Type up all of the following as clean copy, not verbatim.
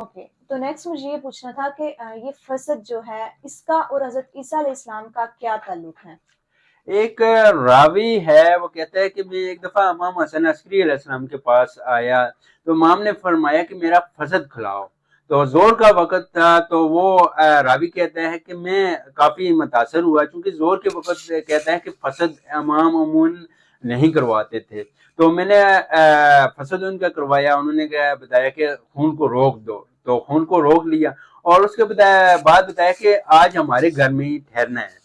Okay, تو next مجھے یہ پوچھنا تھا کہ یہ فسد جو ہے اس کا اور حضرت عیسیٰ علیہ السلام کا کیا تعلق ہے؟ ایک راوی ہے وہ کہتا ہے کہ میں ایک دفعہ امام حسن عسکری علیہ السلام کے پاس آیا تو امام نے فرمایا کہ میرا فسد کھلاؤ، تو زور کا وقت تھا، تو وہ راوی کہتا ہے کہ میں کافی متاثر ہوا، چونکہ زور کے وقت کہتا ہے کہ فسد امام عموماً نہیں کرواتے تھے، تو میں نے فسد ان کا کروایا، انہوں نے بتایا کہ خون کو روک دو، تو خون کو روک لیا، اور اس کے بعد بتایا کہ آج ہمارے گھر میں ہی ٹھہرنا ہے۔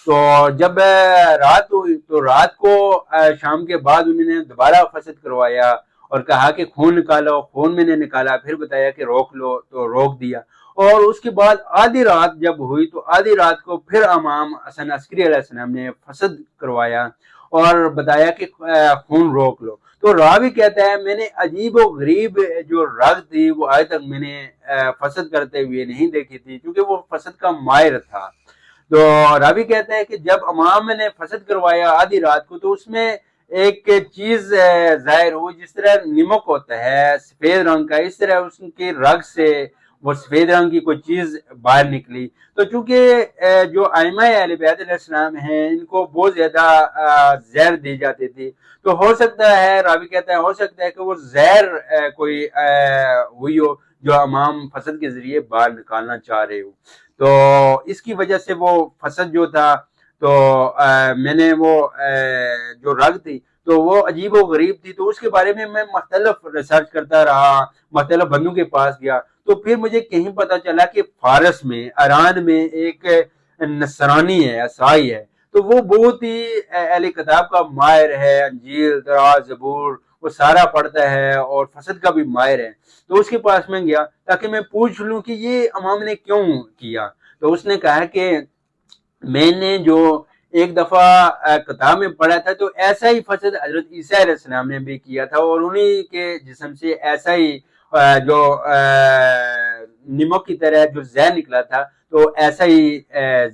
تو جب رات ہوئی تو رات کو شام کے بعد انہوں نے دوبارہ فسد کروایا اور کہا کہ خون نکالو، خون میں نے نکالا، پھر بتایا کہ روک لو، تو روک دیا، اور اس کے بعد آدھی رات جب ہوئی تو آدھی رات کو پھر امام حسن عسکری علیہ السلام نے فسد کروایا اور بتایا کہ خون روک لو۔ تو راوی کہتا ہے میں نے عجیب و غریب جو رگ تھی وہ آج تک میں نے فسد کرتے ہوئے نہیں دیکھی تھی، کیونکہ وہ فسد کا ماہر تھا۔ تو راوی کہتا ہے کہ جب امام نے فسد کروایا آدھی رات کو، تو اس میں ایک چیز ظاہر ہوئی، جس طرح نمک ہوتا ہے سفید رنگ کا، اس طرح اس کے رگ سے وہ سفید رنگ کی کوئی چیز باہر نکلی۔ تو چونکہ جو ائمہ اہل بیت علیہ السلام ہیں ان کو بہت زیادہ زہر دی جاتی تھی، تو ہو سکتا ہے، راوی کہتا ہے ہو سکتا ہے کہ وہ زہر کوئی ہوئی ہو جو امام فسد کے ذریعے باہر نکالنا چاہ رہے ہو، تو اس کی وجہ سے وہ فسد جو تھا، تو میں نے وہ جو رگ تھی تو وہ عجیب و غریب تھی، تو اس کے بارے میں مختلف ریسرچ کرتا رہا، مختلف بندوں کے پاس گیا، تو پھر مجھے کہیں پتا چلا کہ فارس میں، ایران میں ایک نصرانی ہے، عیسائی ہے، تو وہ بہت ہی اہل کتاب کا ماہر ہے، انجیل، تورات، زبور وہ سارا پڑھتا ہے اور فسد کا بھی ماہر ہے۔ تو اس کے پاس میں گیا تاکہ میں پوچھ لوں کہ یہ امام نے کیوں کیا، تو اس نے کہا کہ میں نے جو ایک دفعہ کتاب میں پڑھا تھا تو ایسا ہی فسد حضرت عیسیٰ علیہ السلام نے بھی کیا تھا، اور انہی کے جسم سے ایسا ہی جو نمک کی طرح جو زہر نکلا تھا تو ایسا ہی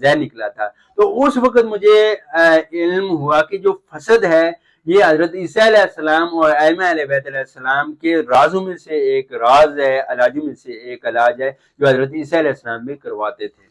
زہر نکلا تھا۔ تو اس وقت مجھے علم ہوا کہ جو فسد ہے یہ حضرت عیسیٰ علیہ السلام اور ائمہ اہل بیت علیہ السلام کے رازوں میں سے ایک راز ہے، علاجوں میں سے ایک علاج ہے جو حضرت عیسیٰ علیہ السلام بھی کرواتے تھے۔